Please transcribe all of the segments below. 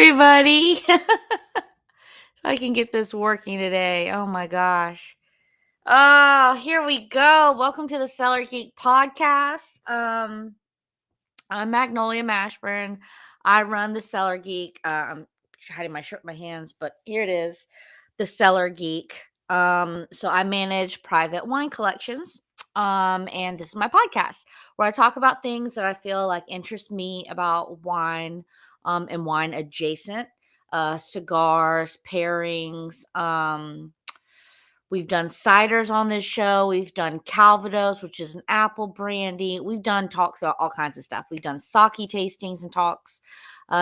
everybody. I can get this working today. Oh my gosh. Here we go. Welcome to the Cellar Geek podcast. I'm Magnolia Mashburn. I run the Cellar Geek. I'm hiding my shirt in my hands, but here it is, the Cellar Geek. So I manage private wine collections. And this is my podcast where I talk about things that I feel like interest me about wine, and wine adjacent, cigars, pairings. We've done ciders on this show. We've done Calvados, which is an apple brandy. We've done talks about all kinds of stuff. We've done sake tastings and talks.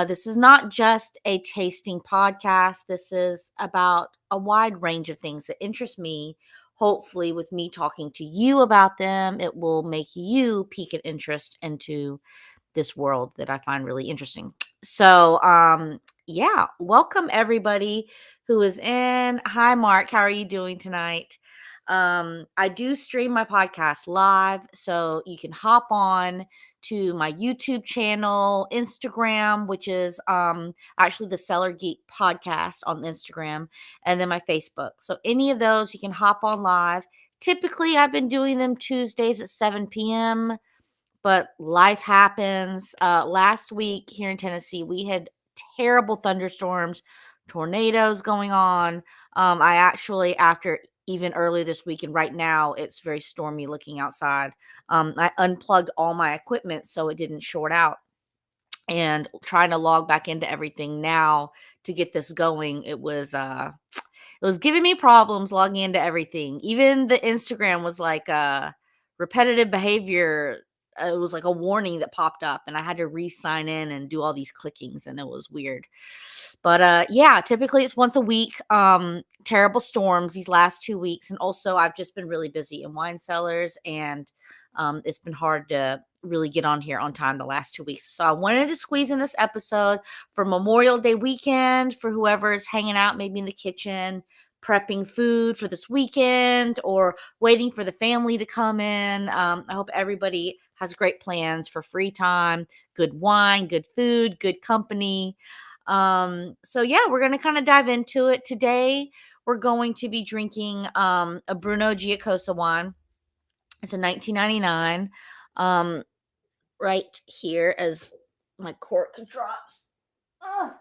This is not just a tasting podcast. This is about a wide range of things that interest me. Hopefully, with me talking to you about them, it will make you pique an interest into this world that I find really interesting. So, yeah, welcome everybody who is in. Hi, Mark. How are you doing tonight? I do stream my podcast live, so you can hop on to my YouTube channel, Instagram, which is actually the Cellar Geek podcast on Instagram, and then my Facebook. So any of those, you can hop on live. Typically, I've been doing them Tuesdays at 7 p.m., but life happens. Last week here in Tennessee, we had terrible thunderstorms, tornadoes going on. I actually, after even earlier this week, and right now it's very stormy looking outside. I unplugged all my equipment so it didn't short out. And trying to log back into everything now to get this going, it was giving me problems logging into everything. Even the Instagram was like repetitive behavior. It was like a warning that popped up, and I had to re-sign in and do all these clickings, and it was weird. But yeah, typically it's once a week. Terrible storms these last 2 weeks, and also I've just been really busy in wine cellars, and it's been hard to really get on here on time the last 2 weeks. So I wanted to squeeze in this episode for Memorial Day weekend for whoever is hanging out, maybe in the kitchen, prepping food for this weekend, or waiting for the family to come in. I hope everybody has great plans for free time, good wine, good food, good company. So yeah, we're going to kind of dive into it. Today, we're going to be drinking a Bruno Giacosa wine. It's a 1999. Right here as my cork drops. Ugh.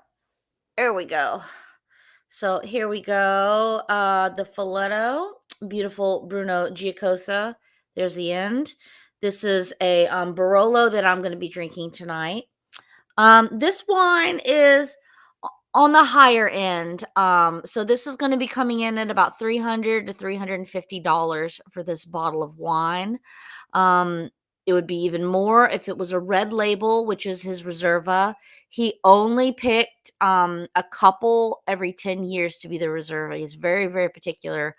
There we go. So here we go. The Falletto, beautiful Bruno Giacosa. There's the end. This is a Barolo that I'm going to be drinking tonight. This wine is on the higher end. So this is going to be coming in at about $300 to $350 for this bottle of wine. It would be even more if it was a red label, which is his Reserva. He only picked a couple every 10 years to be the Reserva. He's very, very particular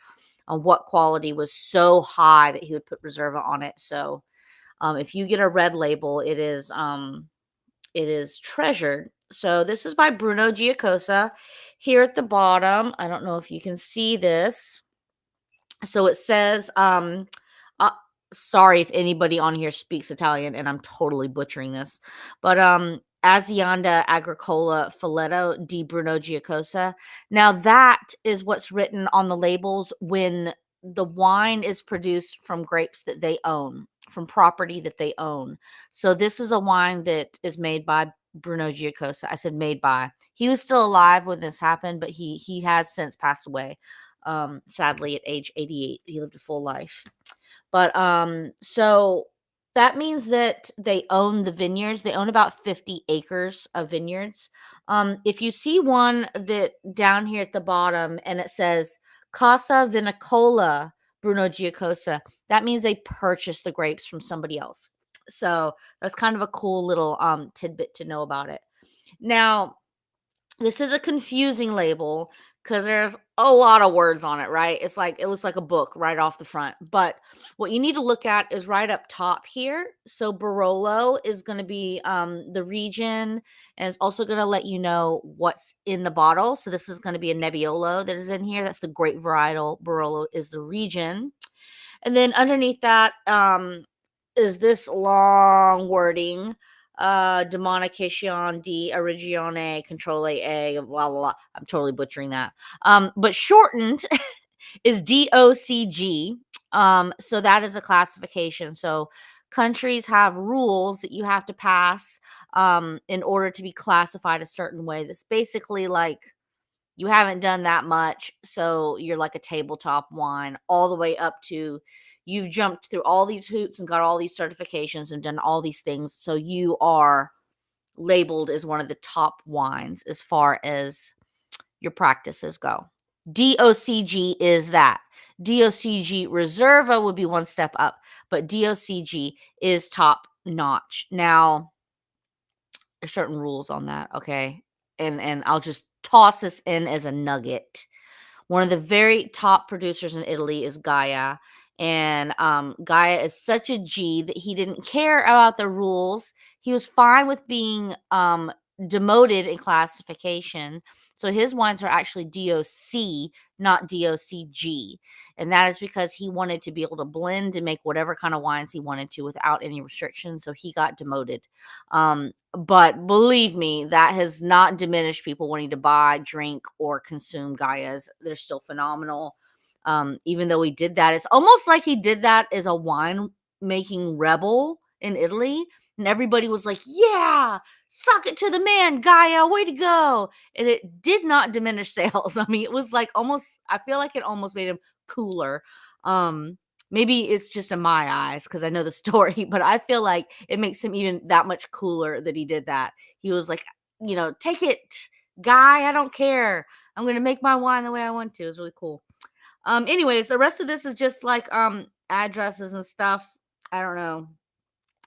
on what quality was so high that he would put Reserva on it. So if you get a red label, it is treasured. So this is by Bruno Giacosa. Here at the bottom, I don't know if you can see this. So it says, uh, sorry if anybody on here speaks Italian and I'm totally butchering this, but Azienda Agricola Falletto di Bruno Giacosa. Now that is what's written on the labels when the wine is produced from grapes that they own, from property that they own. So this is a wine that is made by Bruno Giacosa. I said made by. He was still alive when this happened, but he has since passed away. Sadly at age 88. He lived a full life. But so that means that they own the vineyards. They own about 50 acres of vineyards. If you see one that down here at the bottom and it says Casa Vinicola Bruno Giacosa, that means they purchased the grapes from somebody else. So that's kind of a cool little tidbit to know about it. Now, this is a confusing label because there's a lot of words on it, right? It looks like a book right off the front. But what you need to look at is right up top here. So Barolo is going to be the region, and it's also going to let you know what's in the bottle. So this is going to be a Nebbiolo that is in here. That's the grape varietal. Barolo is the region. And then underneath that is this long wording. Demarcation di Origione Controle A, blah, blah, blah. I'm totally butchering that. But shortened is DOCG. So that is a classification. So countries have rules that you have to pass in order to be classified a certain way. That's basically like you haven't done that much, so you're like a tabletop wine, all the way up to you've jumped through all these hoops and got all these certifications and done all these things. So you are labeled as one of the top wines as far as your practices go. DOCG is that. DOCG Reserva would be one step up, but DOCG is top notch. Now, there's certain rules on that, okay? And I'll just toss this in as a nugget. One of the very top producers in Italy is Gaia. And Gaia is such a G that he didn't care about the rules. He was fine with being demoted in classification. So his wines are actually DOC, not DOCG. And that is because he wanted to be able to blend and make whatever kind of wines he wanted to without any restrictions. So he got demoted. But believe me, that has not diminished people wanting to buy, drink, or consume Gaias. They're still phenomenal. Even though he did that, it's almost like he did that as a wine making rebel in Italy. And everybody was like, yeah, suck it to the man, Gaia, way to go. And it did not diminish sales. I mean, it was like almost, I feel like it almost made him cooler. Maybe it's just in my eyes because I know the story, but I feel like it makes him even that much cooler that he did that. He was like, take it, guy. I don't care. I'm going to make my wine the way I want to. It's really cool. Anyways, the rest of this is just like addresses and stuff. I don't know.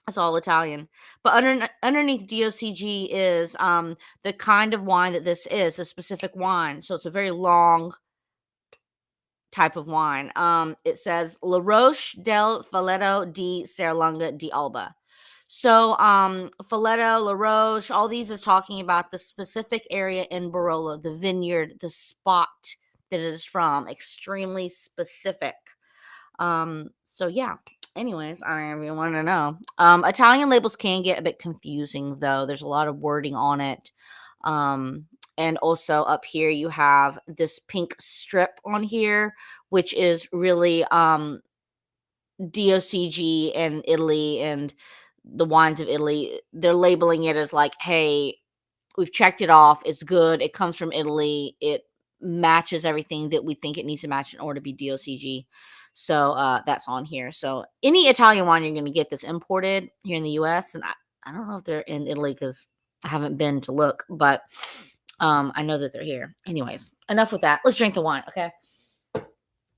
It's all Italian. But underneath DOCG is the kind of wine that this is, a specific wine. So it's a very long type of wine. It says La Roche del Falletto di Serralunga di Alba. So Falletto, La Roche, all these is talking about the specific area in Barolo, the vineyard, the spot that it is from. Extremely specific. So yeah. Anyways, I don't even want to know. Italian labels can get a bit confusing though. There's a lot of wording on it. And also up here you have this pink strip on here, which is really DOCG and Italy and the wines of Italy. They're labeling it as like, hey, we've checked it off. It's good. It comes from Italy. It matches everything that we think it needs to match in order to be DOCG. So that's on here. So any Italian wine you're going to get that's imported here in the US, and I don't know if they're in Italy because I haven't been to look, but I know that they're here. Anyways, enough with that. Let's drink the wine, okay?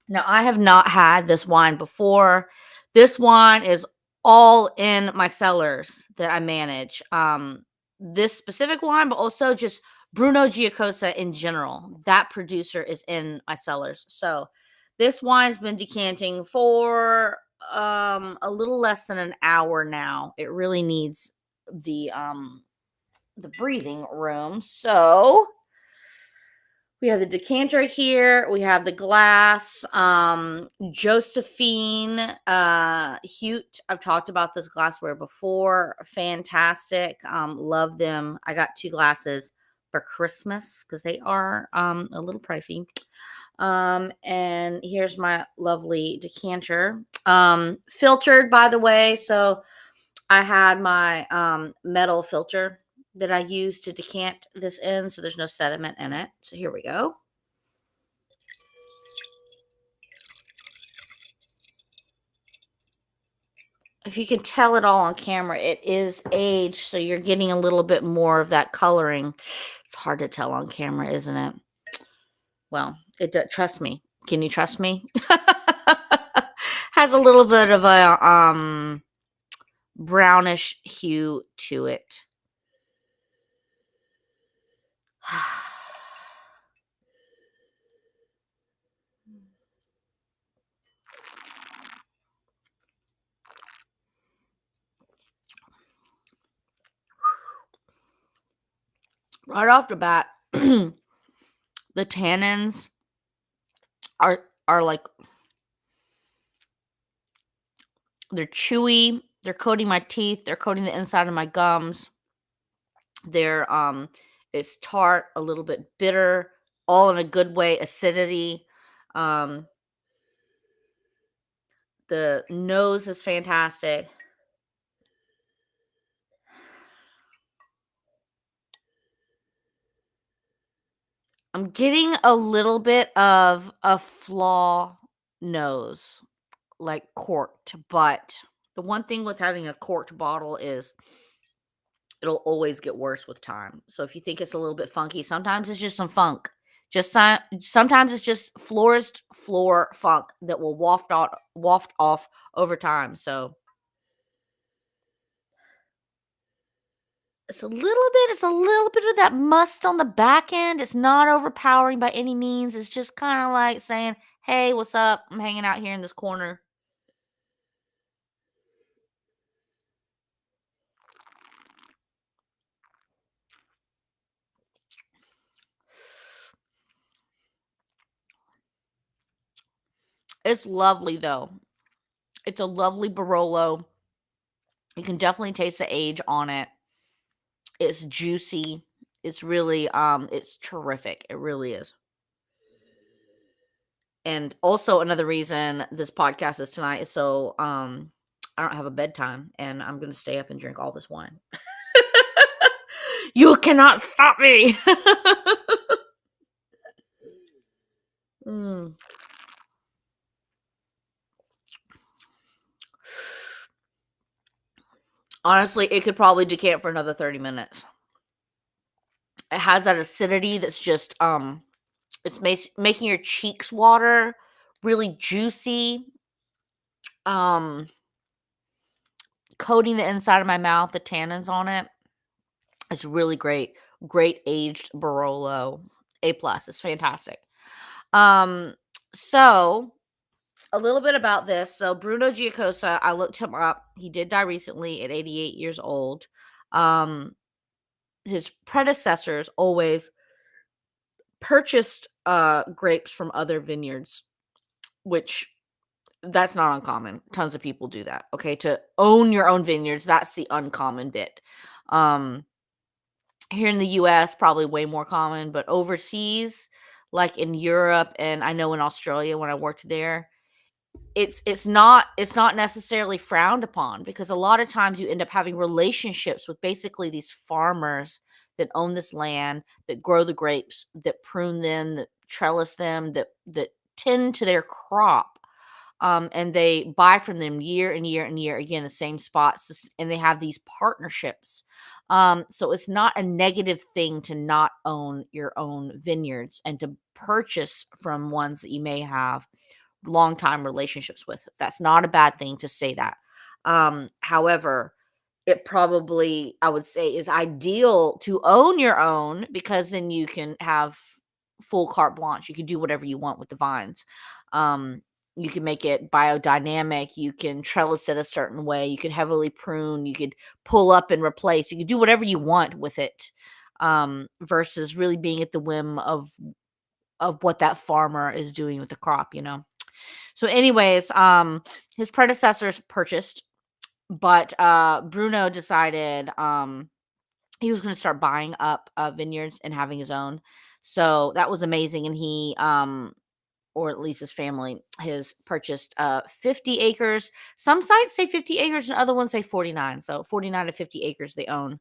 Now, I have not had this wine before. This wine is all in my cellars that I manage. This specific wine, but also just Bruno Giacosa in general. That producer is in my cellars. So this wine's been decanting for a little less than an hour now. It really needs the breathing room. So we have the decanter here. We have the glass. Josephine Hute. I've talked about this glassware before. Fantastic. Love them. I got 2 glasses for Christmas because they are a little pricey. And here's my lovely decanter. Filtered, by the way. So I had my metal filter that I use to decant this in, so there's no sediment in it. So here we go. If you can tell it all on camera, it is aged, so you're getting a little bit more of that coloring. It's hard to tell on camera, isn't it? Well, it does. Trust me. Can you trust me? Has a little bit of a brownish hue to it. Right off the bat, the tannins are like, they're chewy. They're coating my teeth. They're coating the inside of my gums. They're it's tart, a little bit bitter, all in a good way, acidity. Um, the nose is fantastic. I'm getting a little bit of a flaw nose, like corked, but the one thing with having a corked bottle is it'll always get worse with time. So if you think it's a little bit funky, sometimes it's just some funk. Sometimes it's just florist floor funk that will waft off over time. So it's a little bit of that must on the back end. It's not overpowering by any means. It's just kind of like saying, "Hey, what's up? I'm hanging out here in this corner." It's lovely though. It's a lovely Barolo. You can definitely taste the age on it. It's juicy. It's really it's terrific. It really is. And also another reason this podcast is tonight is so I don't have a bedtime and I'm going to stay up and drink all this wine. You cannot stop me. Mm. Honestly, it could probably decant for another 30 minutes. It has that acidity that's just it's making your cheeks water, really juicy. Um Coating the inside of my mouth, the tannins on it. It's really great. Great aged Barolo. A plus. It's fantastic. Um, so a little bit about this. So Bruno Giacosa, I looked him up. He did die recently at 88 years old. Um, his predecessors always purchased grapes from other vineyards, which that's not uncommon. Tons of people do that. Okay, to own your own vineyards, that's the uncommon bit. Um, Here in the US, probably way more common, but overseas, like in Europe and I know in Australia when I worked there, it's not necessarily frowned upon because a lot of times you end up having relationships with basically these farmers that own this land, that grow the grapes, that prune them, that trellis them, that tend to their crop. And they buy from them year and year and year again the same spots and they have these partnerships. So it's not a negative thing to not own your own vineyards and to purchase from ones that you may have long time relationships with. That's not a bad thing to say that. However, it probably, I would say, is ideal to own your own because then you can have full carte blanche. You can do whatever you want with the vines. Um, you can make it biodynamic. You can trellis it a certain way. You could heavily prune. You could pull up and replace. You could do whatever you want with it, versus really being at the whim of what that farmer is doing with the crop. So, anyways, his predecessors purchased, but Bruno decided he was going to start buying up vineyards and having his own. So that was amazing, and he or at least his family has purchased 50 acres. Some sites say 50 acres, and other ones say 49. So 49 to 50 acres they own.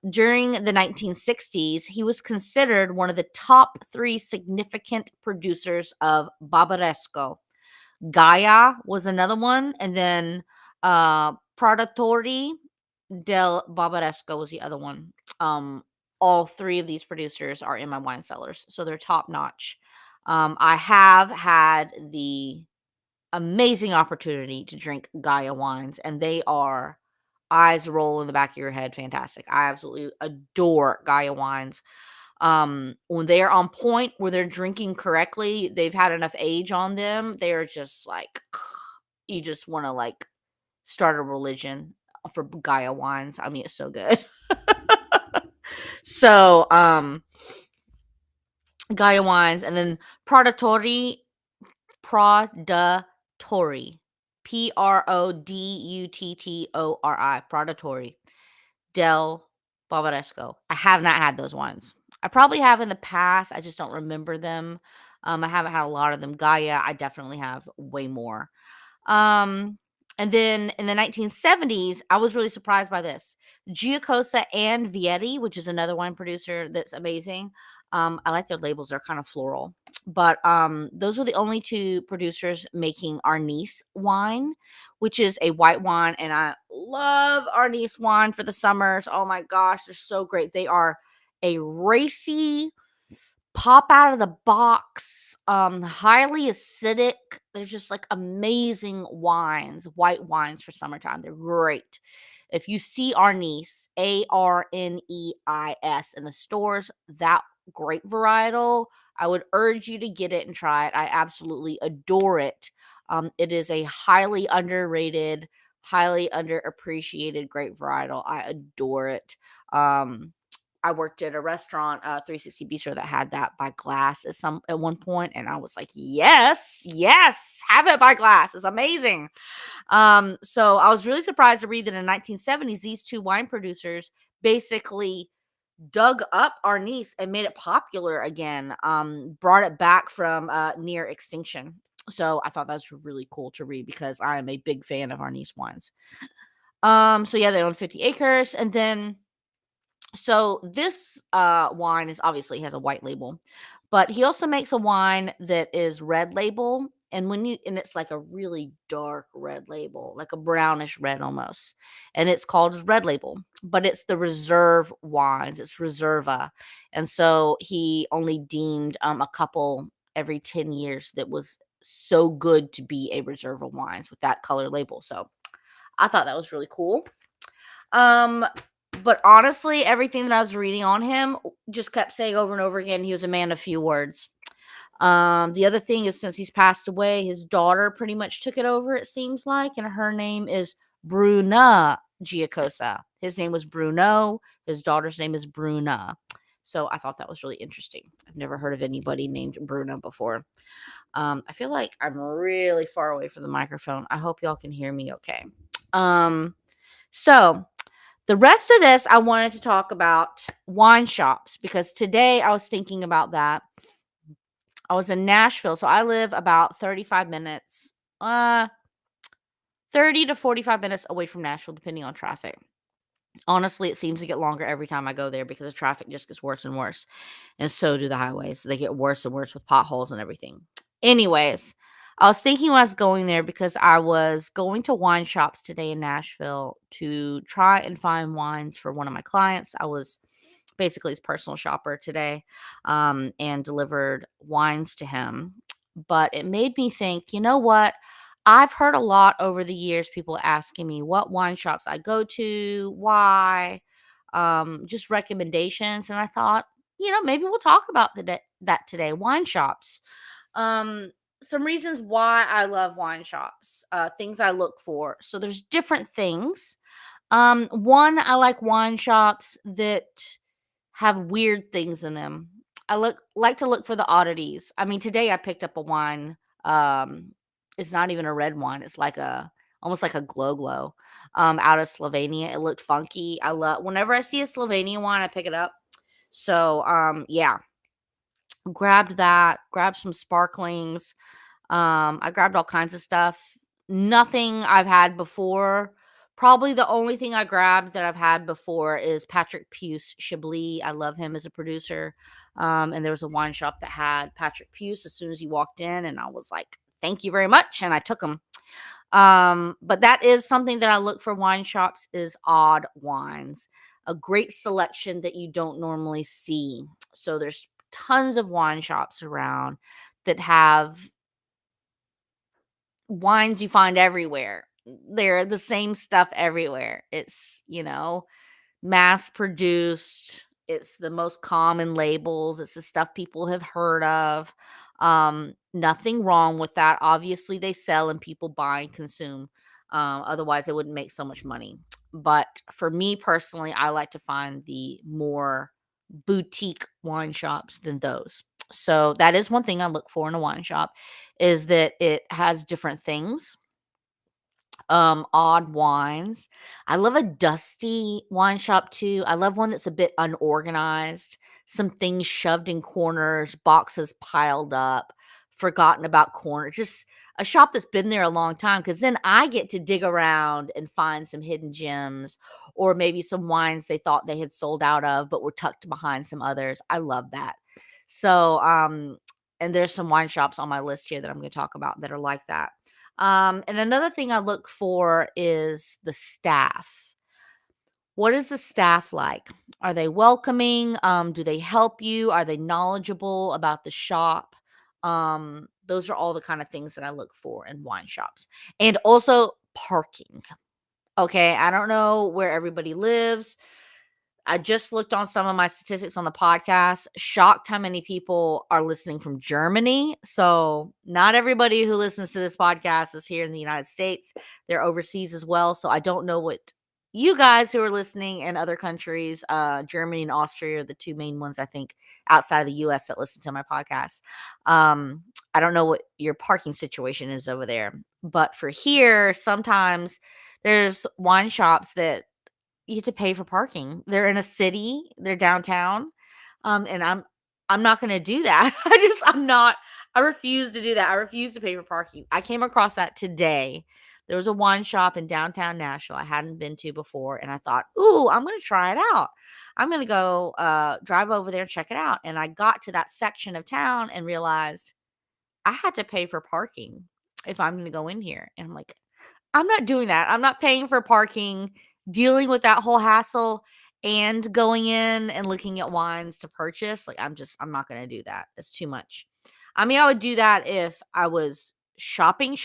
During the 1960s, he was considered one of the top three significant producers of Barbaresco. Gaia was another one, and then Predatori del Barbaresco was the other one. All three of these producers are in my wine cellars, so they're top notch. I have had the amazing opportunity to drink Gaia wines, and they are eyes roll in the back of your head fantastic. I absolutely adore Gaia wines. When they're on point, where they're drinking correctly, they've had enough age on them. They're just like you just want to like start a religion for Gaia wines. I mean, it's so good. So, Gaia wines, and then Pradatori, Pradatori, Produttori, Pradatori del Barbaresco. I have not had those wines. I probably have in the past. I just don't remember them. I haven't had a lot of them. Gaia, I definitely have way more. Um, and then in the 1970s, I was really surprised by this. Giacosa and Vietti, which is another wine producer that's amazing. I like their labels; they're kind of floral. But those were the only two producers making Arnis wine, which is a white wine, and I love Arnis wine for the summers. Oh my gosh, they're so great. They are a racy, pop out of the box, highly acidic. They're just like amazing wines, white wines for summertime. They're great. If you see Arnis, Arneis in the stores, that grape varietal, I would urge you to get it and try it. I absolutely adore it. It is a highly underrated, highly underappreciated grape varietal. I adore it. I worked at a restaurant, 360 Bistro, that had that by glass at one point, and I was like, "Yes, yes, have it by glass. It's amazing." So I was really surprised to read that in the 1970s, these two wine producers basically dug up our niece and made it popular again, brought it back from near extinction. So I thought that was really cool to read because I am a big fan of our niece wines. So yeah, they own 50 acres, and then so this wine is obviously has a white label, but he also makes a wine that is red label. And it's like a really dark red label, like a brownish red almost. And it's called his red label, but it's the reserve wines. It's Reserva. And so he only deemed a couple every 10 years that was so good to be a Reserva wines with that color label. So I thought that was really cool. Um, but honestly, everything that I was reading on him just kept saying over and over again, he was a man of few words. The other thing is, since he's passed away, his daughter pretty much took it over, it seems like, and her name is Bruna Giacosa. His name was Bruno. His daughter's name is Bruna. So I thought that was really interesting. I've never heard of anybody named Bruna before. I feel like I'm really far away from the microphone. I hope y'all can hear me okay. So the rest of this, I wanted to talk about wine shops because today I was thinking about that. I was in Nashville, so I live about 35 minutes, 30 to 45 minutes away from Nashville, depending on traffic. Honestly, it seems to get longer every time I go there because the traffic just gets worse and worse. And so do the highways. They get worse and worse with potholes and everything. Anyways, I was thinking when I was going there because I was going to wine shops today in Nashville to try and find wines for one of my clients. I was basically his personal shopper today, and delivered wines to him. But it made me think, you know what? I've heard a lot over the years, people asking me what wine shops I go to, why, just recommendations. And I thought, maybe we'll talk about that today. Wine shops. Um, some reasons why I love wine shops, things I look for. So there's different things. One, I like wine shops that have weird things in them. I like to look for the oddities. I mean, today I picked up a wine. Um, it's not even a red wine. It's like a almost like a glow out of Slovenia. It looked funky. I love whenever I see a Slovenian wine, I pick it up. So yeah, grabbed that, grabbed some sparklings. I grabbed all kinds of stuff. Nothing I've had before. Probably the only thing I grabbed that I've had before is Patrick Puce Chablis. I love him as a producer. And there was a wine shop that had Patrick Puce as soon as he walked in, and I was like, "Thank you very much," and I took him. But that is something that I look for wine shops is odd wines. A great selection that you don't normally see. So there's tons of wine shops around that have wines you find everywhere. They're the same stuff everywhere. It's, mass produced. It's the most common labels. It's the stuff people have heard of. Nothing wrong with that. Obviously, they sell and people buy and consume. Otherwise, they wouldn't make so much money. But for me personally, I like to find the more boutique wine shops than those. So that is one thing I look for in a wine shop is that it has different things. odd wines. I love a dusty wine shop too. I love one that's a bit unorganized, some things shoved in corners, boxes piled up, forgotten about corners. Just a shop that's been there a long time, because then I get to dig around and find some hidden gems, or maybe some wines they thought they had sold out of but were tucked behind some others. I love that. So, and there's some wine shops on my list here that I'm going to talk about that are like that. And another thing I look for is the staff. What is the staff like? Are they welcoming? Do they help you? Are they knowledgeable about the shop? Those are all the kind of things that I look for in wine shops. And also parking. Okay, I don't know where everybody lives. I just looked on some of my statistics on the podcast. Shocked how many people are listening from Germany. So, not everybody who listens to this podcast is here in the United States. They're overseas as well. So, I don't know what you guys who are listening in other countries, Germany and Austria are the two main ones, I think, outside of the US that listen to my podcast. I don't know what your parking situation is over there. But for here, sometimes there's wine shops that you have to pay for parking. They're in a city, they're downtown, and I'm not gonna do that. I refuse to do that. I refuse to pay for parking. I came across that today. There was a wine shop in downtown Nashville I hadn't been to before, and I thought, "Ooh, I'm gonna try it out. I'm gonna go, drive over there and check it out." And I got to that section of town and realized I had to pay for parking if I'm gonna go in here, and I'm like, I'm not doing that. I'm not paying for parking, dealing with that whole hassle, and going in and looking at wines to purchase. Like, I'm not going to do that. That's too much. I mean, I would do that if I was shopping,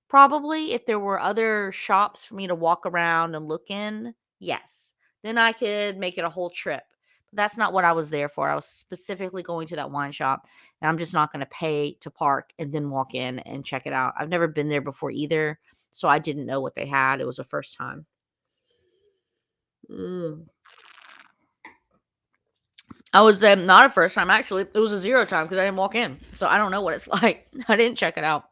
probably. If there were other shops for me to walk around and look in, yes. Then I could make it a whole trip. But that's not what I was there for. I was specifically going to that wine shop, and I'm just not going to pay to park and then walk in and check it out. I've never been there before either, so I didn't know what they had. It was a first time. Mm. I was not a first time, actually. It was a zero time because I didn't walk in. So I don't know what it's like. I didn't check it out.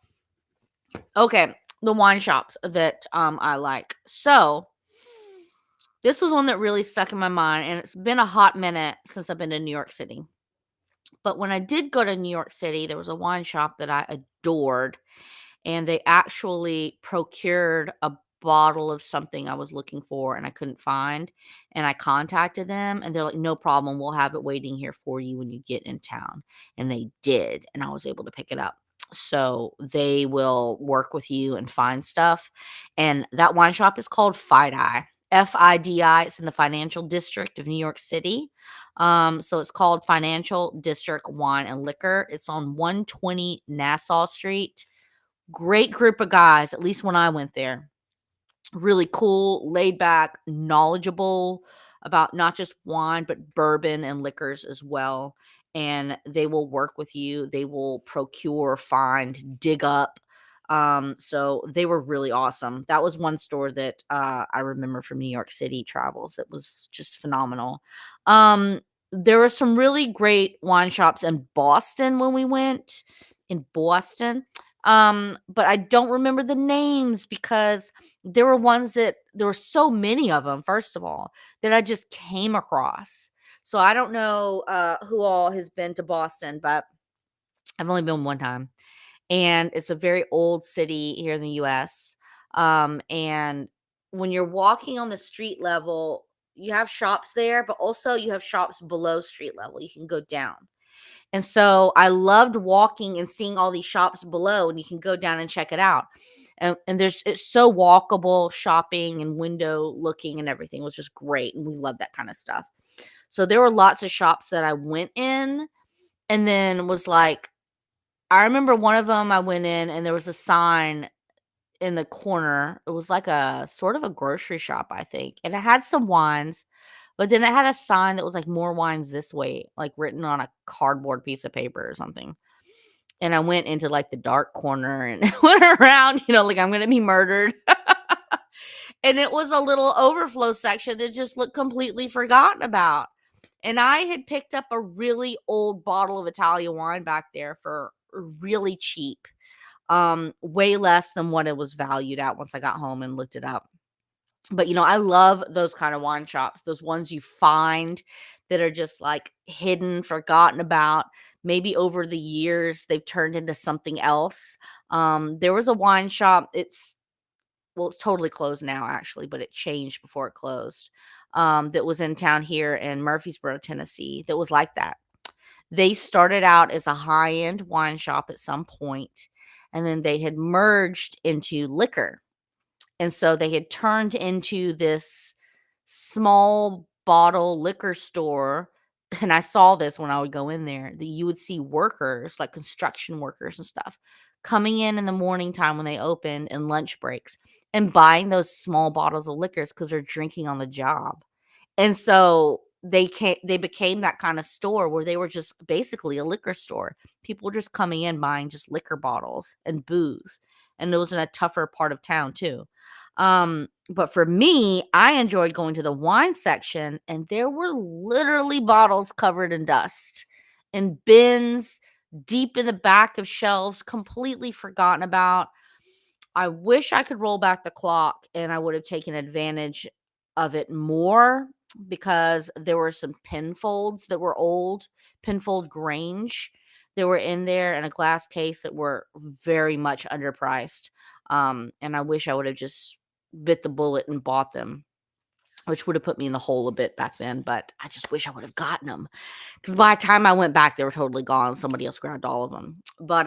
Okay, the wine shops that I like. So this was one that really stuck in my mind, and it's been a hot minute since I've been to New York City. But when I did go to New York City, there was a wine shop that I adored, and they actually procured a bottle of something I was looking for and I couldn't find. And I contacted them, and they're like, "No problem. We'll have it waiting here for you when you get in town." And they did. And I was able to pick it up. So they will work with you and find stuff. And that wine shop is called FIDI. FIDI. It's in the financial district of New York City. So it's called Financial District Wine and Liquor. It's on 120 Nassau Street. Great group of guys, at least when I went there. Really cool, laid back, knowledgeable about not just wine, but bourbon and liquors as well. And they will work with you. They will procure, find, dig up. So they were really awesome. That was one store that I remember from New York City travels. It was just phenomenal. There were some really great wine shops in Boston when we went. In Boston. But I don't remember the names because there were so many of them, first of all, that I just came across. So I don't know who all has been to Boston, but I've only been one time. And it's a very old city here in the US. And when you're walking on the street level, you have shops there, but also you have shops below street level. You can go down. And so I loved walking and seeing all these shops below, and you can go down and check it out. And it's so walkable, shopping and window looking and everything was just great. And we love that kind of stuff. So there were lots of shops that I went in and then was like, I remember one of them I went in and there was a sign in the corner. It was like a sort of a grocery shop, I think. And it had some wines, but then it had a sign that was like more wines this way, like written on a cardboard piece of paper or something. And I went into like the dark corner and went around, like I'm going to be murdered. And it was a little overflow section that just looked completely forgotten about. And I had picked up a really old bottle of Italian wine back there for really cheap. way less than what it was valued at once I got home and looked it up. But, I love those kind of wine shops, those ones you find that are just, like, hidden, forgotten about. Maybe over the years, they've turned into something else. There was a wine shop, it's totally closed now, actually, but it changed before it closed, that was in town here in Murfreesboro, Tennessee, that was like that. They started out as a high-end wine shop at some point, and then they had merged into liquor. And so they had turned into this small bottle liquor store. And I saw this when I would go in there, that you would see workers, like construction workers and stuff, coming in the morning time when they opened and lunch breaks and buying those small bottles of liquors because they're drinking on the job. And so they became that kind of store where they were just basically a liquor store. People were just coming in buying just liquor bottles and booze. And it was in a tougher part of town too. But for me, I enjoyed going to the wine section, and there were literally bottles covered in dust and bins deep in the back of shelves, completely forgotten about. I wish I could roll back the clock and I would have taken advantage of it more, because there were some penfolds that were old, penfold Grange that were in there in a glass case that were very much underpriced. And I wish I would have just bit the bullet and bought them, which would have put me in the hole a bit back then. But I just wish I would have gotten them, because by the time I went back, they were totally gone. Somebody else grabbed all of them. But,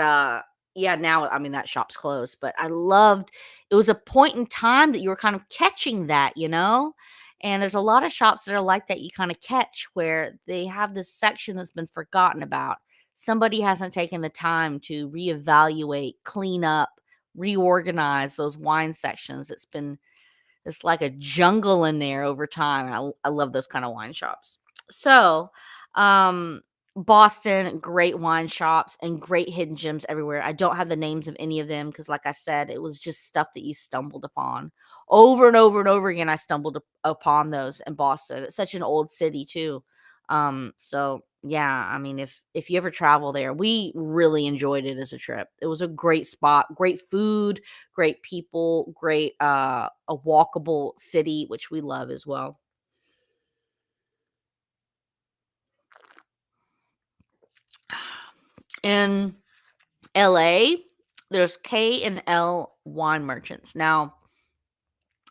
yeah, now, I mean, that shop's closed, but I loved it was a point in time that you were kind of catching that, you know? And there's a lot of shops that are like that you kinda catch, where they have this section that's been forgotten about. Somebody hasn't taken the time to reevaluate, clean up, reorganize those wine sections. It's like a jungle in there over time, and I love those kinda wine shops. So, um, Boston, great wine shops and great hidden gems everywhere. I don't have the names of any of them because, like I said, it was just stuff that you stumbled upon. Over and over and over again, I stumbled upon those in Boston. It's such an old city too. So yeah, I mean, if you ever travel there, we really enjoyed it as a trip. It was a great spot, great food, great people, great a walkable city, which we love as well. In LA, there's K and L wine merchants. Now,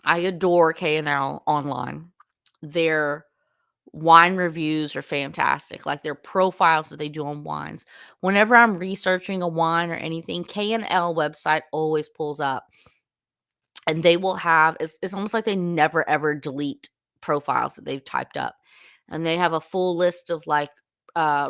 I adore K and L online. Their wine reviews are fantastic. Like, their profiles that they do on wines. Whenever I'm researching a wine or anything, K and L website always pulls up. And they will have it's almost like they never ever delete profiles that they've typed up. And they have a full list of, like,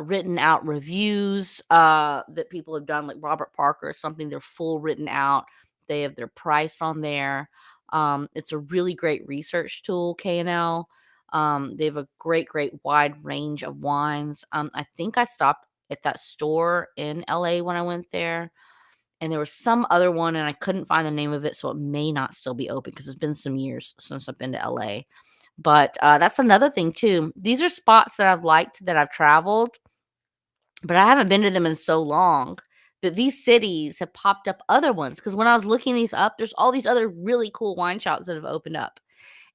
written out reviews, that people have done, like Robert Parker or something. They're full written out. They have their price on there. It's a really great research tool, K&L. They have a great wide range of wines. I think I stopped at that store in LA when I went there, and there was some other one, and I couldn't find the name of it, so it may not still be open because it's been some years since I've been to LA. But, that's another thing too. These are spots that I've liked, that I've traveled, but I haven't been to them in so long that these cities have popped up other ones. Because when I was looking these up, there's all these other really cool wine shops that have opened up.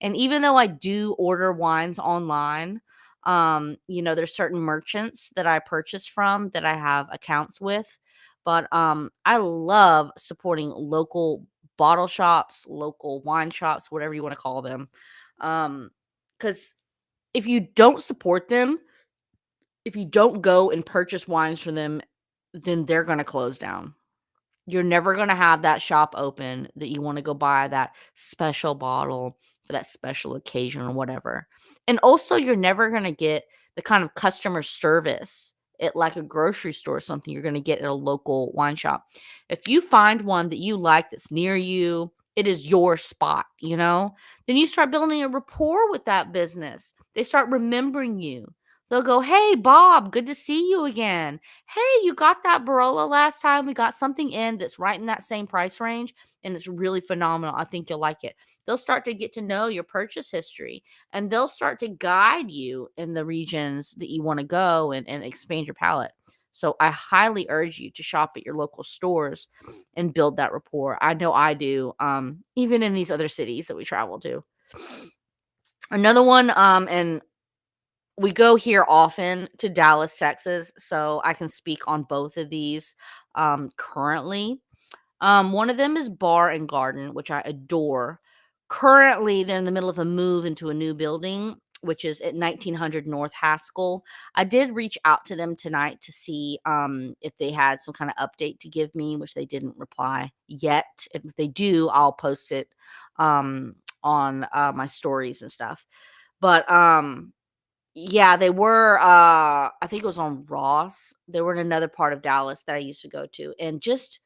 And even though I do order wines online, there's certain merchants that I purchase from that I have accounts with. But I love supporting local bottle shops, local wine shops, whatever you want to call them. Because if you don't support them, if you don't go and purchase wines from them, then they're going to close down. You're never gonna have that shop open that you wanna go buy that special bottle for that special occasion or whatever. And also, you're never gonna get the kind of customer service at, like, a grocery store or something you're gonna get at a local wine shop. If you find one that you like that's near you, it is your spot, then you start building a rapport with that business. They start remembering you. They'll go, "Hey, Bob, good to see you again. Hey, you got that Barolo last time? We got something in that's right in that same price range, and it's really phenomenal. I think you'll like it." They'll start to get to know your purchase history, and they'll start to guide you in the regions that you want to go and expand your palate. So I highly urge you to shop at your local stores and build that rapport. I know I do, even in these other cities that we travel to. Another one, and we go here often to Dallas, Texas, so I can speak on both of these currently. One of them is Bar and Garden, which I adore. Currently, they're in the middle of a move into a new building, which is at 1900 North Haskell. I did reach out to them tonight to see if they had some kind of update to give me, which they didn't reply yet. If they do, I'll post it on my stories and stuff. But yeah, they were, I think it was on Ross. They were in another part of Dallas that I used to go to, and just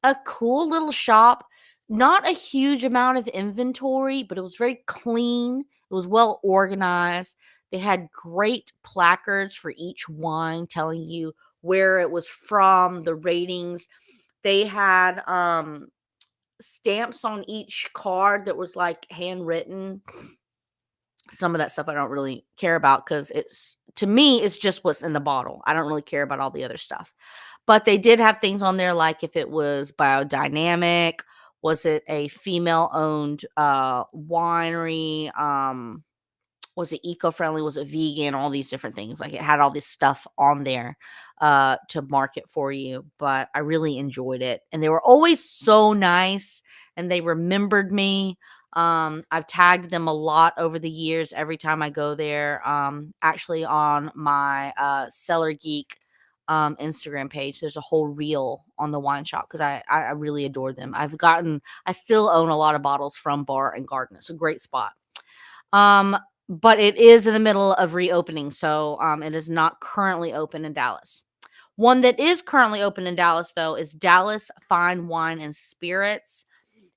a cool little shop. Not a huge amount of inventory, but it was very clean. It was well organized. They had great placards for each wine telling you where it was from, the ratings. They had stamps on each card that was like handwritten. Some of that stuff I don't really care about because it's, to me, it's just what's in the bottle. I don't really care about all the other stuff. But they did have things on there like if it was biodynamic, was it a female-owned winery, was it eco-friendly, was it vegan, all these different things. Like, it had all this stuff on there to market for you, but I really enjoyed it, and they were always so nice, and they remembered me. I've tagged them a lot over the years every time I go there. Actually, on my Cellar Geek Instagram page, there's a whole reel on the wine shop because I really adore them. I still own a lot of bottles from Bar and Garden. It's a great spot. Um, but it is in the middle of reopening, so it is not currently open in Dallas. One that is currently open in Dallas, though, is Dallas Fine Wine and Spirits.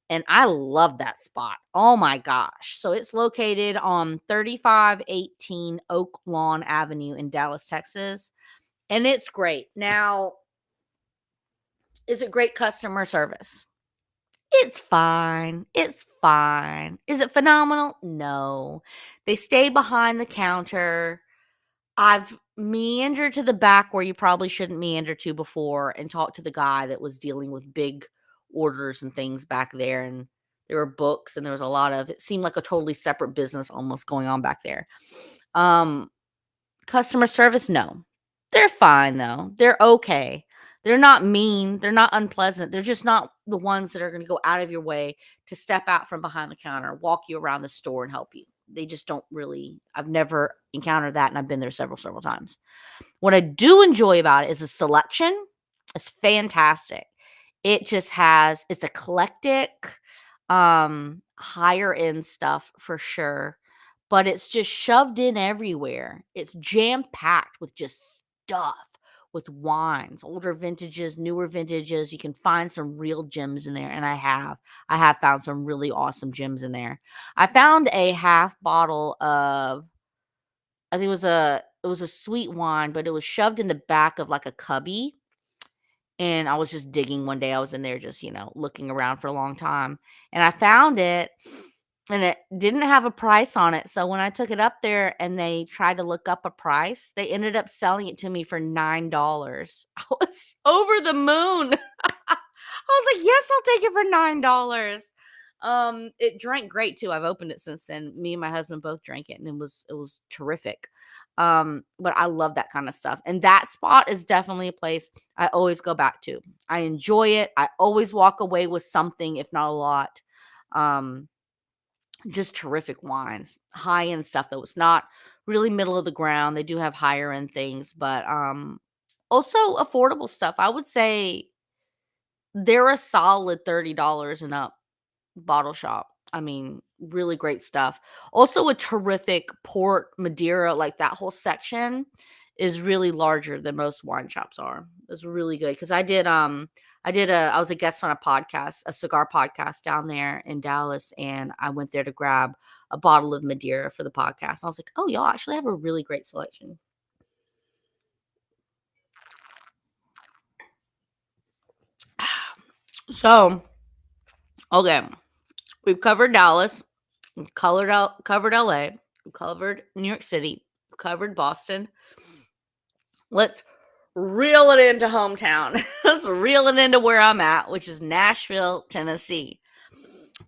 And I love that spot. Oh my gosh. So it's located on 3518 Oak Lawn Avenue in Dallas, Texas. And it's great. Now, is it great customer service? It's fine. It's fine. Is it phenomenal? No. They stay behind the counter. I've meandered to the back where you probably shouldn't meander to before and talked to the guy that was dealing with big orders and things back there. And there were books and there was a lot of, it seemed like a totally separate business almost going on back there. Um, Customer service, no. They're fine though. They're okay. They're not mean. They're not unpleasant. They're just not the ones that are going to go out of your way to step out from behind the counter, walk you around the store and help you. They just don't really, I've never encountered that, and I've been there several times. What I do enjoy about it is the selection. It's fantastic. It just has, it's eclectic, higher end stuff for sure, but it's just shoved in everywhere. It's jam packed with just stuff, with wines, older vintages, newer vintages. You can find some real gems in there, and I have found some really awesome gems in there. I found a half bottle of, I think it was a sweet wine, but it was shoved in the back of like a cubby, and I was just digging one day. I was in there just, looking around for a long time, and I found it, and it didn't have a price on it. So when I took it up there and they tried to look up a price, they ended up selling it to me for $9. I was over the moon. I was like, "Yes, I'll take it for $9." It drank great too. I've opened it since then. Me and my husband both drank it, and it was terrific. But I love that kind of stuff. And that spot is definitely a place I always go back to. I enjoy it. I always walk away with something, if not a lot. Um, just terrific wines, high end stuff that was not really middle of the ground. They do have higher end things, but also affordable stuff. I would say they're a solid $30 and up bottle shop. I mean, really great stuff. Also a terrific port Madeira, like that whole section is really larger than most wine shops are. It's really good because I was a guest on a podcast, a cigar podcast down there in Dallas, and I went there to grab a bottle of Madeira for the podcast. I was like, "Oh, y'all actually have a really great selection." So, okay, we've covered Dallas, we've covered LA, we've covered New York City, we've covered Boston. Let's reel it into hometown. Let's reel it into where I'm at, which is Nashville, Tennessee.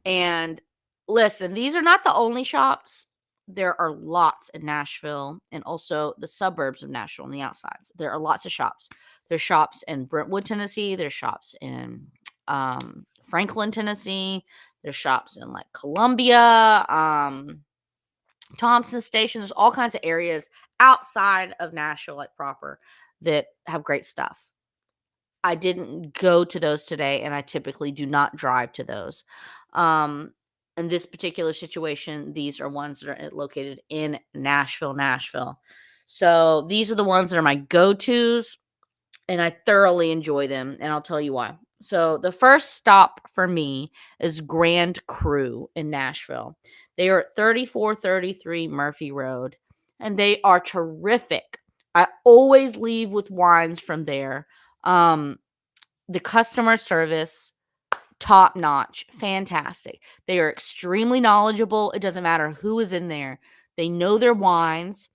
And listen, these are not the only shops. There are lots in Nashville and also the suburbs of Nashville on the outsides. There are lots of shops. There's shops in Brentwood, Tennessee. There's shops in Franklin, Tennessee. There's shops in like Columbia, Thompson Station. There's all kinds of areas outside of Nashville, like proper, that have great stuff. I didn't go to those today, and I typically do not drive to those. Um, in this particular situation, these are ones that are located in Nashville, Nashville. So these are the ones that are my go-tos, and I thoroughly enjoy them, and I'll tell you why. So the first stop for me is Grand Cru in Nashville. They are at 3433 Murphy Road, and they are terrific. I always leave with wines from there. Um, the customer service, top notch, fantastic. They are extremely knowledgeable. It doesn't matter who is in there. They know their wines.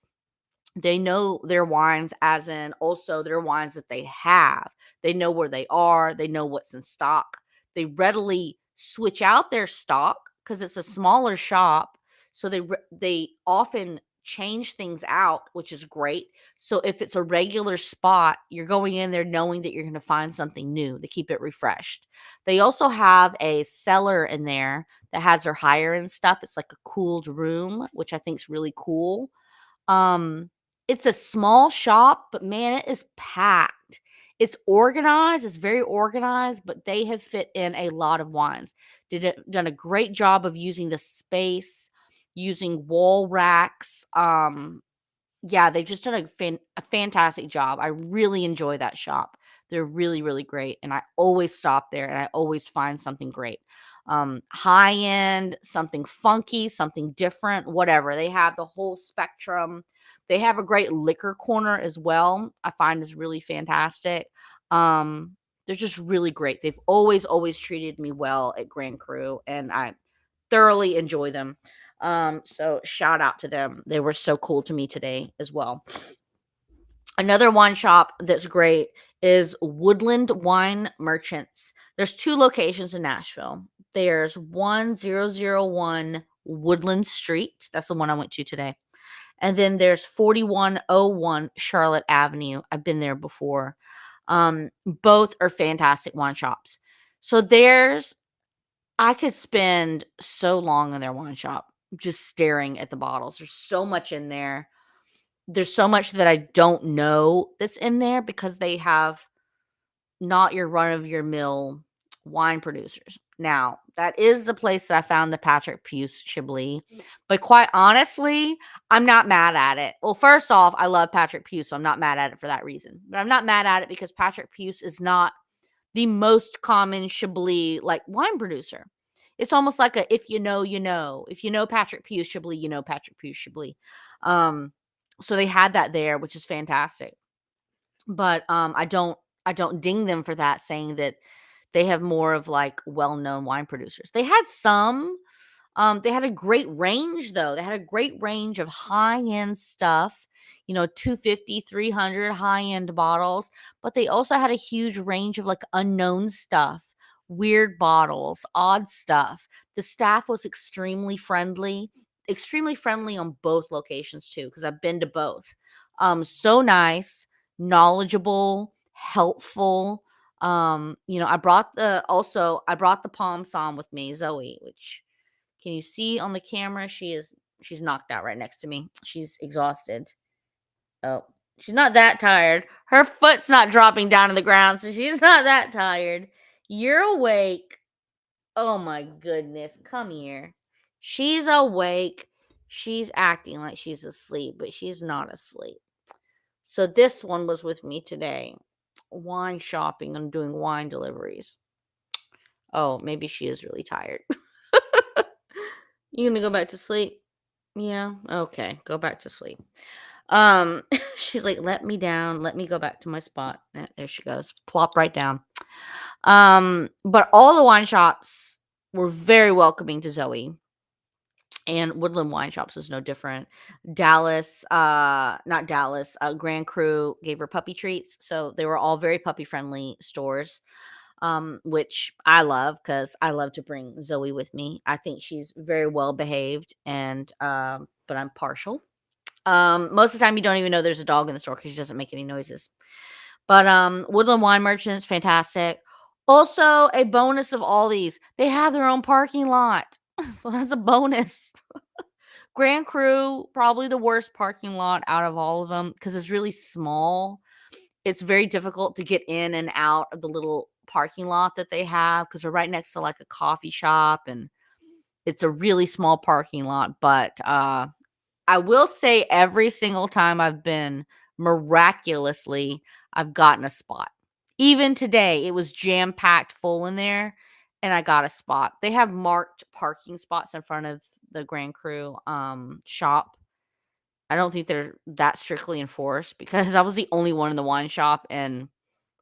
They know their wines, as in also their wines that they have. They know where they are. They know what's in stock. They readily switch out their stock because it's a smaller shop. So they often change things out, which is great. So if it's a regular spot, you're going in there knowing that you're going to find something new. They keep it refreshed. They also have a cellar in there that has their higher end stuff. It's like a cooled room, which I think is really cool. Um, it's a small shop, but man, it is packed. It's organized, it's very organized, but they have fit in a lot of wines. Done a great job of using the space, using wall racks. Yeah, they've just done a fantastic job. I really enjoy that shop. They're really, really great, and I always stop there, and I always find something great. High end, something funky, something different, whatever. They have the whole spectrum. They have a great liquor corner as well. I find is really fantastic. They're just really great. They've always treated me well at Grand Cru, and I thoroughly enjoy them. So shout out to them. They were so cool to me today as well. Another wine shop that's great is Woodland Wine Merchants. There's two locations in Nashville. There's 1001 Woodland Street. That's the one I went to today. And then there's 4101 Charlotte Avenue. I've been there before. Both are fantastic wine shops. So I could spend so long in their wine shop just staring at the bottles. There's so much in there. There's so much that I don't know that's in there because they have not your run of your mill wine producers. Now, that is the place that I found the Patrick Puce Chablis. But quite honestly, I'm not mad at it. Well, first off, I love Patrick Puce, so I'm not mad at it for that reason. But I'm not mad at it because Patrick Puce is not the most common Chablis like wine producer. It's almost like a if you know, you know. If you know Patrick Puce Chablis, you know Patrick Puce Chablis. So they had that there, which is fantastic. But I don't ding them for that, saying that they have more of like well-known wine producers. They had some. They had a great range though. They had a great range of high-end stuff, 250, 300 high-end bottles, but they also had a huge range of like unknown stuff, weird bottles, odd stuff. The staff was extremely friendly on both locations too, because I've been to both. So nice, knowledgeable, helpful. I brought the Palm Som with me, Zoe, which can you see on the camera? She's knocked out right next to me. She's exhausted. Oh, she's not that tired. Her foot's not dropping down to the ground, so she's not that tired. You're awake. Oh my goodness. Come here. She's awake. She's acting like she's asleep, but she's not asleep. So this one was with me today. Wine shopping. I'm doing wine deliveries. Oh, maybe she is really tired. You gonna go back to sleep? Yeah. Okay. Go back to sleep. She's like, let me down. Let me go back to my spot. There she goes. Plop right down. But all the wine shops were very welcoming to Zoe. And Woodland Wine Shops is no different. Not Dallas, Grand Cru gave her puppy treats, so they were all very puppy-friendly stores, which I love because I love to bring Zoe with me. I think she's very well behaved and, but I'm partial. Most of the time, you don't even know there's a dog in the store because she doesn't make any noises. But, Woodland Wine Merchants, fantastic. Also, a bonus of all these, they have their own parking lot, so that's a bonus. Grand Cru, probably the worst parking lot out of all of them because it's really small. It's very difficult to get in and out of the little parking lot that they have because 'cause they're right next to, like, a coffee shop, and it's a really small parking lot, but, I will say every single time I've been, miraculously, I've gotten a spot. Even today, it was jam-packed full in there, and I got a spot. They have marked parking spots in front of the Grand Cru, shop. I don't think they're that strictly enforced because I was the only one in the wine shop, and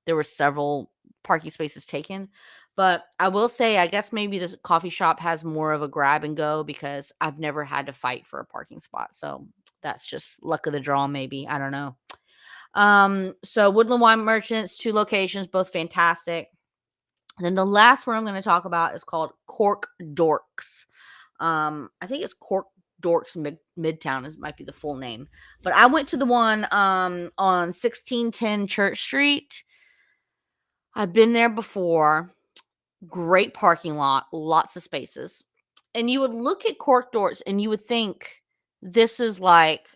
there were several parking spaces taken. But I will say, I guess maybe this coffee shop has more of a grab and go because I've never had to fight for a parking spot. So that's just luck of the draw, maybe. I don't know. So Woodland Wine Merchants, 2 locations, both fantastic. And then the last one I'm going to talk about is called Cork Dorks. I think it's Cork Dorks Midtown is might be the full name. But I went to the one on 1610 Church Street. I've been there before. Great parking lot, lots of spaces. And you would look at Cork Dorks and you would think this is like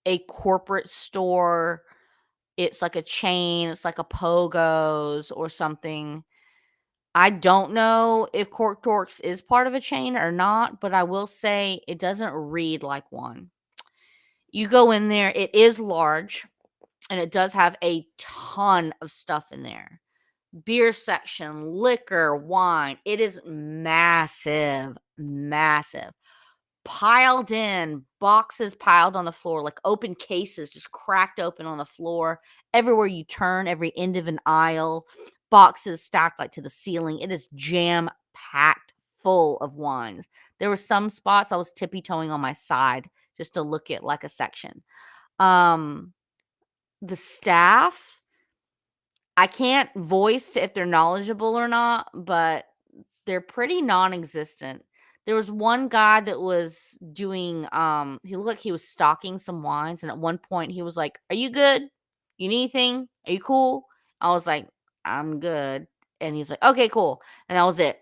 a corporate store. It's like a chain, it's like a Pogo's or something. I don't know if Cork Dorks is part of a chain or not, but I will say it doesn't read like one. You go in there, it is large and it does have a ton of stuff in there. Beer section, liquor, wine. It is massive, massive. Piled in, boxes piled on the floor, like open cases just cracked open on the floor. Everywhere you turn, every end of an aisle, boxes stacked like to the ceiling. It is jam packed full of wines. There were some spots I was tippy toeing on my side just to look at like a section. Um, the staff, I can't voice if they're knowledgeable or not, but they're pretty non-existent. There was one guy that was doing, he looked like he was stocking some wines, and at one point he was like, "Are you good? You need anything? Are you cool?" I was like, "I'm good." And he's like, "Okay, cool." And that was it.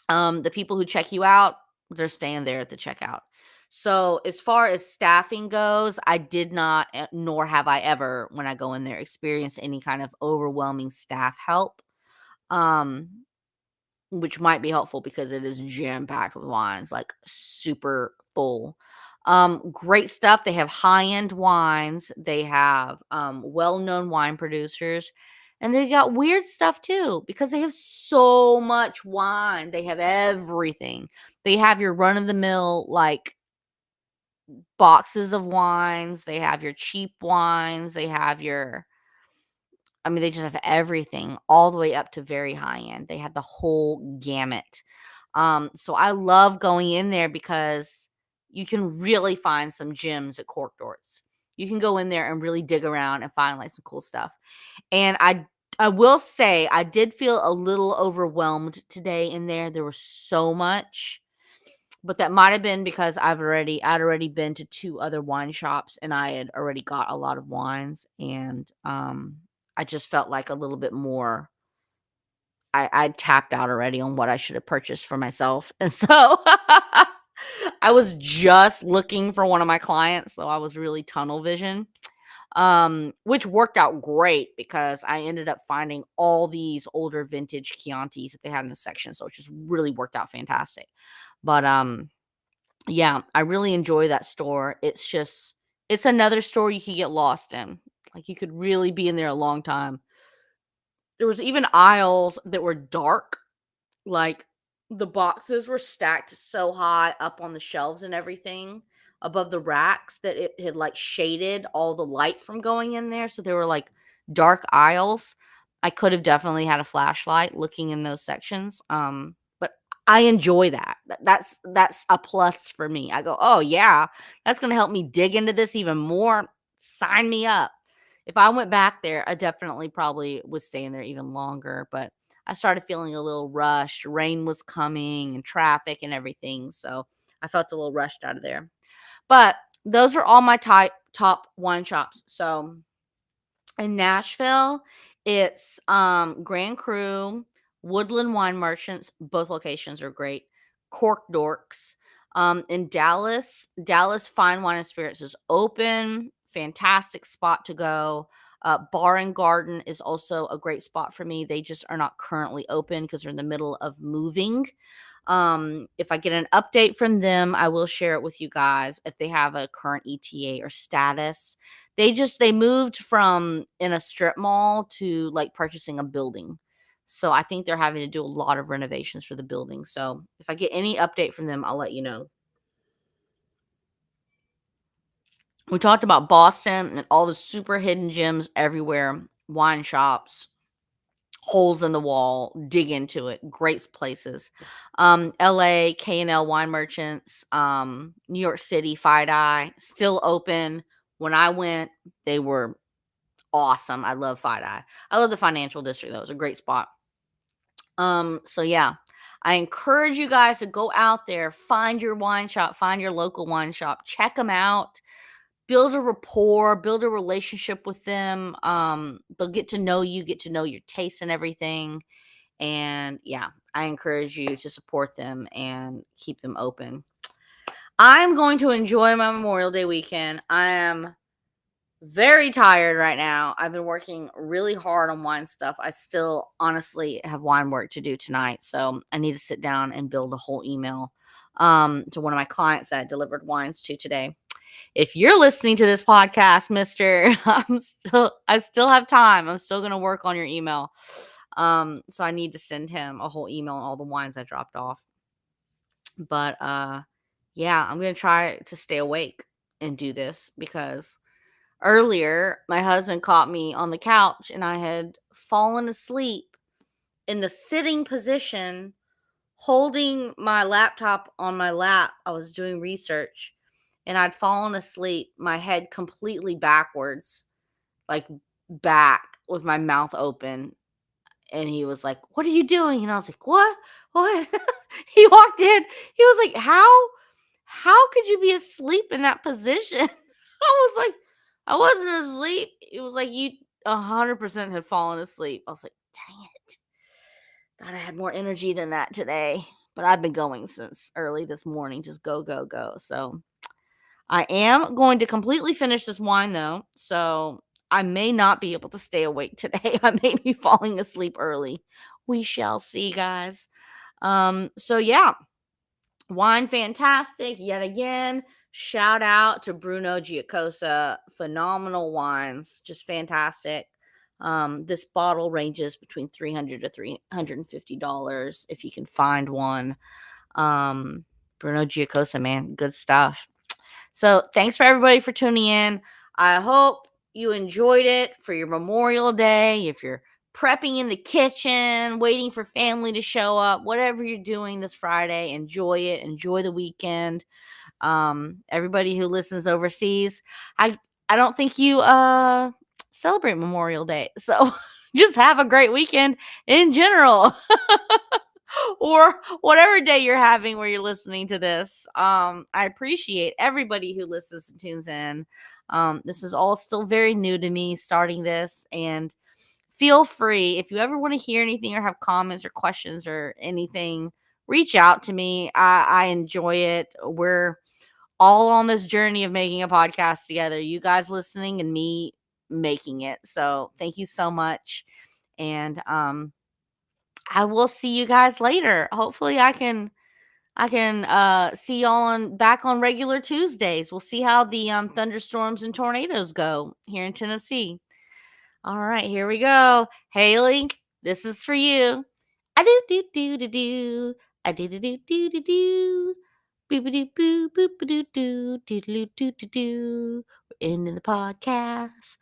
The people who check you out, they're staying there at the checkout. So as far as staffing goes, I did not, nor have I ever, when I go in there, experience any kind of overwhelming staff help. Um, which might be helpful because it is jam-packed with wines, like, super full. Great stuff. They have high-end wines. They have, well-known wine producers, and they got weird stuff too because they have so much wine. They have everything. They have your run-of-the-mill, like, boxes of wines. They have your cheap wines. They have your I mean, they just have everything all the way up to very high end. They have the whole gamut. So I love going in there because you can really find some gems at Cork Dorks. You can go in there and really dig around and find like some cool stuff. And I will say I did feel a little overwhelmed today in there. There was so much, but that might have been because I'd already been to 2 other wine shops and I had already got a lot of wines and, I just felt like a little bit more I tapped out already on what I should have purchased for myself, and so I was just looking for one of my clients, so I was really tunnel vision, which worked out great because I ended up finding all these older vintage Chiantis that they had in the section, so it just really worked out fantastic. But, yeah, I really enjoy that store. It's another store you could get lost in. Like, you could really be in there a long time. There was even aisles that were dark, like, the boxes were stacked so high up on the shelves and everything above the racks that it had, like, shaded all the light from going in there, so there were, like, dark aisles. I could have definitely had a flashlight looking in those sections, but I enjoy that. That's a plus for me. I go, "Oh, yeah, that's gonna help me dig into this even more. Sign me up." If I went back there, I definitely probably would stay in there even longer, but I started feeling a little rushed. Rain was coming and traffic and everything, so I felt a little rushed out of there. But those are all my top wine shops. So in Nashville, it's Grand Cru, Woodland Wine Merchants. Both locations are great. Cork Dorks. In Dallas Fine Wine and Spirits is open. Fantastic spot to go. Bar and Garden is also a great spot for me. They just are not currently open because they're in the middle of moving. If I get an update from them, I will share it with you guys if they have a current ETA or status. They moved from in a strip mall to like purchasing a building. So I think they're having to do a lot of renovations for the building. So if I get any update from them, I'll let you know. We talked about Boston and all the super hidden gems everywhere, wine shops, holes in the wall, dig into it, great places. LA, K&L Wine Merchants, New York City, Fight Eye, still open. When I went, they were awesome. I love Fight Eye. I love the financial district though. It's a great spot. So yeah, I encourage you guys to go out there, find your wine shop, find your local wine shop, check them out, build a rapport, build a relationship with them. They'll get to know you, get to know your taste and everything. And yeah, I encourage you to support them and keep them open. I'm going to enjoy my Memorial Day weekend. I am very tired right now. I've been working really hard on wine stuff. I still honestly have wine work to do tonight. So I need to sit down and build a whole email to one of my clients that I delivered wines to today. If you're listening to this podcast, mister, I still have time. I'm still going to work on your email. So I need to send him a whole email on all the wines I dropped off. But yeah, I'm going to try to stay awake and do this because earlier my husband caught me on the couch and I had fallen asleep in the sitting position holding my laptop on my lap. I was doing research and I'd fallen asleep, my head completely backwards, like back with my mouth open. And he was like, "What are you doing?" And I was like, "What? What?" He walked in. He was like, How could you be asleep in that position?" I was like, "I wasn't asleep." It was like, "You 100% had fallen asleep." I was like, "Dang it. Thought I had more energy than that today." But I've been going since early this morning. Just go, go, go. So I am going to completely finish this wine though. So I may not be able to stay awake today. I may be falling asleep early. We shall see, guys. So yeah, wine fantastic yet again. Shout out to Bruno Giacosa. Phenomenal wines, just fantastic. This bottle ranges between $300 to $350 if you can find one. Bruno Giacosa, man, good stuff. So thanks for everybody for tuning in. I hope you enjoyed it for your Memorial Day. If you're prepping in the kitchen, waiting for family to show up, whatever you're doing this Friday, enjoy it. Enjoy the weekend. Everybody who listens overseas, I don't think you celebrate Memorial Day. So just have a great weekend in general. Or whatever day you're having where you're listening to this. I appreciate everybody who listens and tunes in. This is all still very new to me starting this, and feel free if you ever want to hear anything or have comments or questions or anything, reach out to me. I enjoy it. We're all on this journey of making a podcast together. You guys listening and me making it. So thank you so much. And I will see you guys later. Hopefully I can see y'all back on regular Tuesdays. We'll see how the thunderstorms and tornadoes go here in Tennessee. All right, here we go. Haley, this is for you. I do do do do do. I do do do do do do. Boo boo doo boo boo boo doo doo doo doo doo doo doo. We're ending the podcast.